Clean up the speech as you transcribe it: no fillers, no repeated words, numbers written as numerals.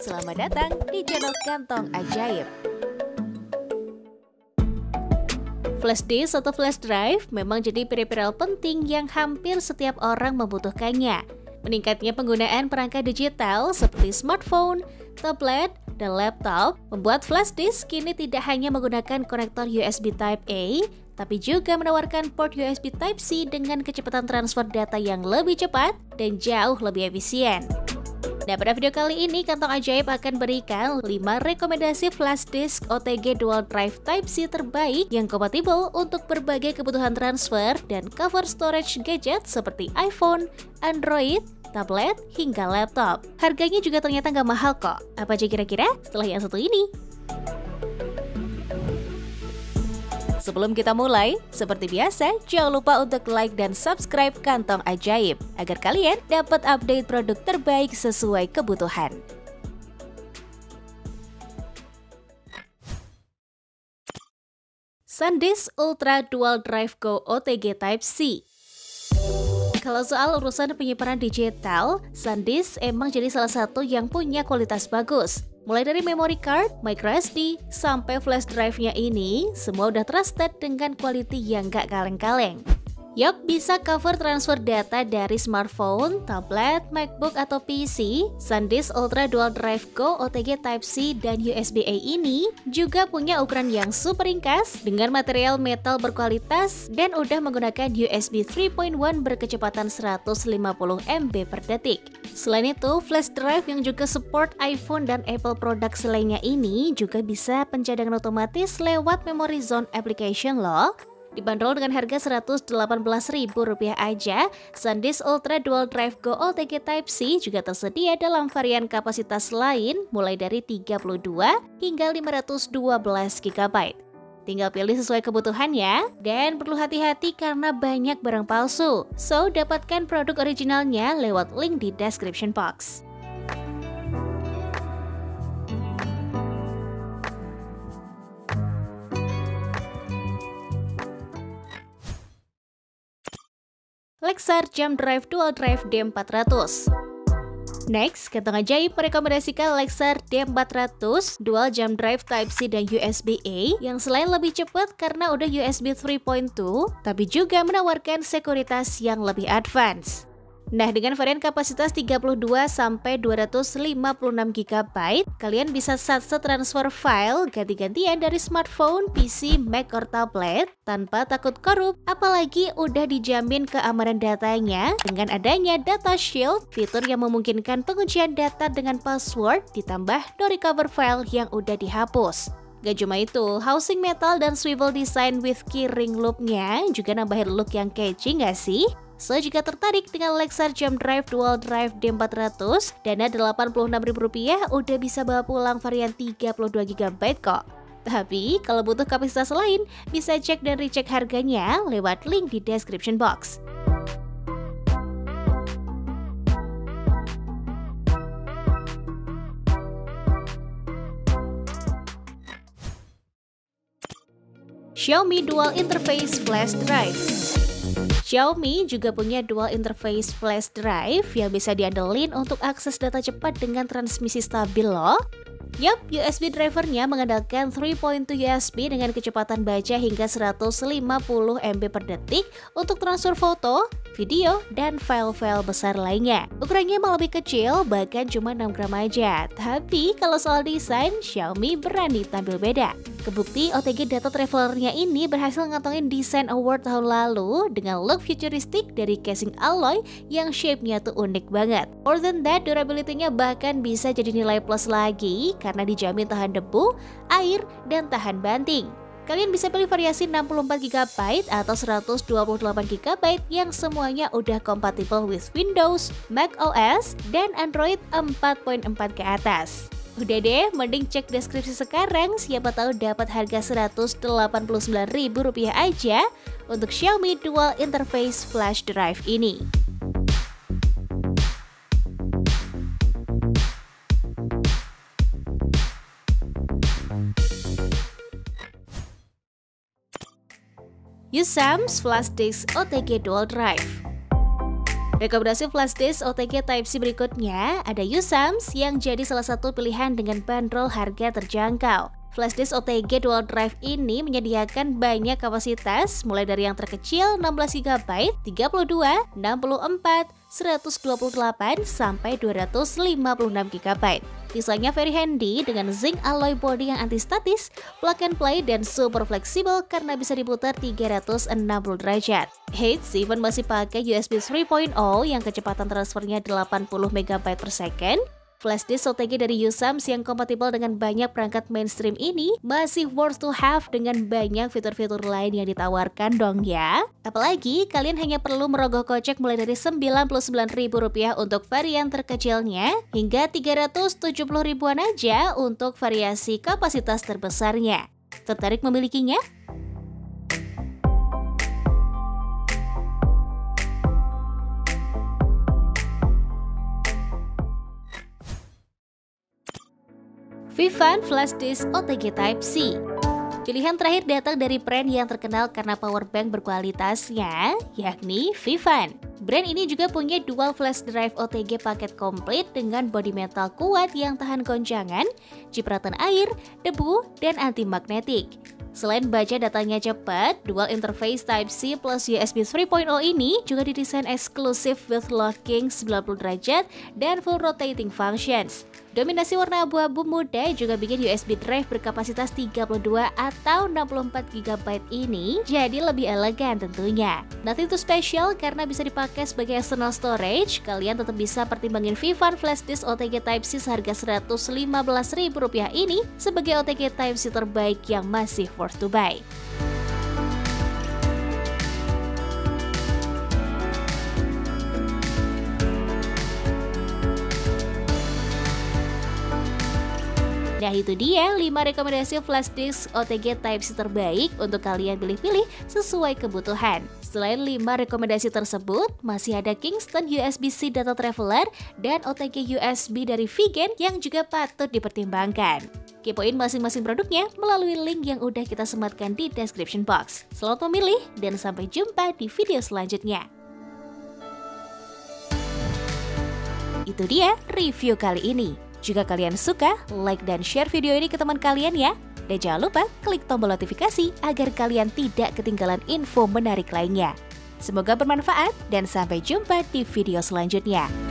selamat datang di channel Kantong Ajaib. Flash disk atau flash drive memang jadi peripheral penting yang hampir setiap orang membutuhkannya. Meningkatnya penggunaan perangkat digital seperti smartphone, tablet, dan laptop membuat flash disk kini tidak hanya menggunakan konektor USB Type-A, tapi juga menawarkan port USB Type-C dengan kecepatan transfer data yang lebih cepat dan jauh lebih efisien. Nah, pada video kali ini Kantong Ajaib akan berikan 5 rekomendasi flash disk OTG Dual Drive Type-C terbaik yang kompatibel untuk berbagai kebutuhan transfer dan cover storage gadget seperti iPhone, Android, tablet, hingga laptop. Harganya juga ternyata nggak mahal kok. Apa aja kira-kira setelah yang satu ini? Sebelum kita mulai, seperti biasa, jangan lupa untuk like dan subscribe Kantong Ajaib agar kalian dapat update produk terbaik sesuai kebutuhan. SanDisk Ultra Dual Drive Go OTG Type-C. Kalau soal urusan penyimpanan digital, SanDisk emang jadi salah satu yang punya kualitas bagus. Mulai dari memory card, microSD, sampai flash drive-nya ini, semua udah trusted dengan quality yang gak kaleng-kaleng. Yup, bisa cover transfer data dari smartphone, tablet, MacBook, atau PC. SanDisk Ultra Dual Drive Go OTG Type-C dan USB-A ini juga punya ukuran yang super ringkas dengan material metal berkualitas dan udah menggunakan USB 3.1 berkecepatan 150 MB per detik. Selain itu, flash drive yang juga support iPhone dan Apple produk lainnya ini juga bisa pencadangan otomatis lewat Memory Zone application loh. Dibanderol dengan harga Rp118.000 aja, SanDisk Ultra Dual Drive Go OTG Type-C juga tersedia dalam varian kapasitas lain mulai dari 32 hingga 512 GB. Tinggal pilih sesuai kebutuhannya, dan perlu hati-hati karena banyak barang palsu. So, dapatkan produk originalnya lewat link di description box. Lexar Jump Drive Dual Drive D400. Next, Kantong Ajaib merekomendasikan Lexar D400 Dual Jump Drive Type-C dan USB-A yang selain lebih cepat karena udah USB 3.2, tapi juga menawarkan sekuritas yang lebih advance. Nah, dengan varian kapasitas 32 sampai 256 GB, kalian bisa satset transfer file ganti-gantian dari smartphone, PC, Mac, or tablet tanpa takut korup, apalagi udah dijamin keamanan datanya dengan adanya Data Shield, fitur yang memungkinkan penguncian data dengan password ditambah no recover file yang udah dihapus. Gak cuma itu, housing metal dan swivel design with key ring loop-nya juga nambahin look yang catchy gak sih? So, jika tertarik dengan Lexar Jump Drive Dual Drive D400, dana Rp86.000 udah bisa bawa pulang varian 32 GB kok. Tapi, kalau butuh kapasitas lain, bisa cek dan recheck harganya lewat link di description box. Xiaomi Dual Interface Flash Drive. Xiaomi juga punya dual interface flash drive yang bisa diandelin untuk akses data cepat dengan transmisi stabil loh. Yup, USB drivernya mengandalkan 3.2 USB dengan kecepatan baca hingga 150 MB per detik untuk transfer foto, video, dan file-file besar lainnya. Ukurannya malah lebih kecil, bahkan cuma 6 gram aja. Tapi kalau soal desain, Xiaomi berani tampil beda. Kebukti OTG Data Traveler-nya ini berhasil ngantongin Design Award tahun lalu dengan look futuristik dari casing alloy yang shape-nya tuh unik banget. More than that, durability-nya bahkan bisa jadi nilai plus lagi karena dijamin tahan debu, air, dan tahan banting. Kalian bisa pilih variasi 64 GB atau 128 GB yang semuanya udah kompatibel with Windows, Mac OS, dan Android 4.4 ke atas. Udah deh, mending cek deskripsi sekarang, siapa tahu dapat harga Rp189.000 aja untuk Xiaomi Dual Interface Flash Drive ini. Usams Flash Disk OTG Dual Drive. Rekomendasi flashdisk OTG Type-C berikutnya ada USAMS yang jadi salah satu pilihan dengan bandrol harga terjangkau. Flashdisk OTG Dual Drive ini menyediakan banyak kapasitas mulai dari yang terkecil 16 GB, 32, 64, 128, sampai 256 GB. Desainnya very handy dengan zinc alloy body yang anti-statis, plug and play, dan super fleksibel karena bisa diputar 360 derajat. Eits, even masih pakai USB 3.0 yang kecepatan transfernya 80 MB per second. Flashdisk OTG dari USAMS yang kompatibel dengan banyak perangkat mainstream ini masih worth to have dengan banyak fitur-fitur lain yang ditawarkan dong ya. Apalagi kalian hanya perlu merogoh kocek mulai dari Rp99.000 untuk varian terkecilnya hingga Rp370.000-an aja untuk variasi kapasitas terbesarnya. Tertarik memilikinya? Vivan Flashdisk OTG Type-C. Pilihan terakhir datang dari brand yang terkenal karena powerbank berkualitasnya, yakni Vivan. Brand ini juga punya dual flash drive OTG paket komplit dengan bodi metal kuat yang tahan goncangan, cipratan air, debu, dan anti magnetik. Selain baca datanya cepat, dual interface Type-C plus USB 3.0 ini juga didesain eksklusif with locking 90 derajat dan full rotating functions. Dominasi warna abu-abu muda juga bikin USB drive berkapasitas 32 atau 64 GB ini jadi lebih elegan tentunya. Nothing too special karena bisa dipakai sebagai external storage, kalian tetap bisa pertimbangin Vivan Flashdisk OTG Type-C seharga Rp115.000 ini sebagai OTG Type-C terbaik yang masih worth to buy. Nah itu dia 5 rekomendasi flashdisk OTG Type-C terbaik untuk kalian pilih-pilih sesuai kebutuhan. Selain 5 rekomendasi tersebut, masih ada Kingston USB-C Data Traveler dan OTG USB dari Vigen yang juga patut dipertimbangkan. Kepoin masing-masing produknya melalui link yang udah kita sematkan di description box. Selamat memilih dan sampai jumpa di video selanjutnya. Itu dia review kali ini. Jika kalian suka, like dan share video ini ke teman kalian ya. Dan jangan lupa klik tombol notifikasi agar kalian tidak ketinggalan info menarik lainnya. Semoga bermanfaat dan sampai jumpa di video selanjutnya.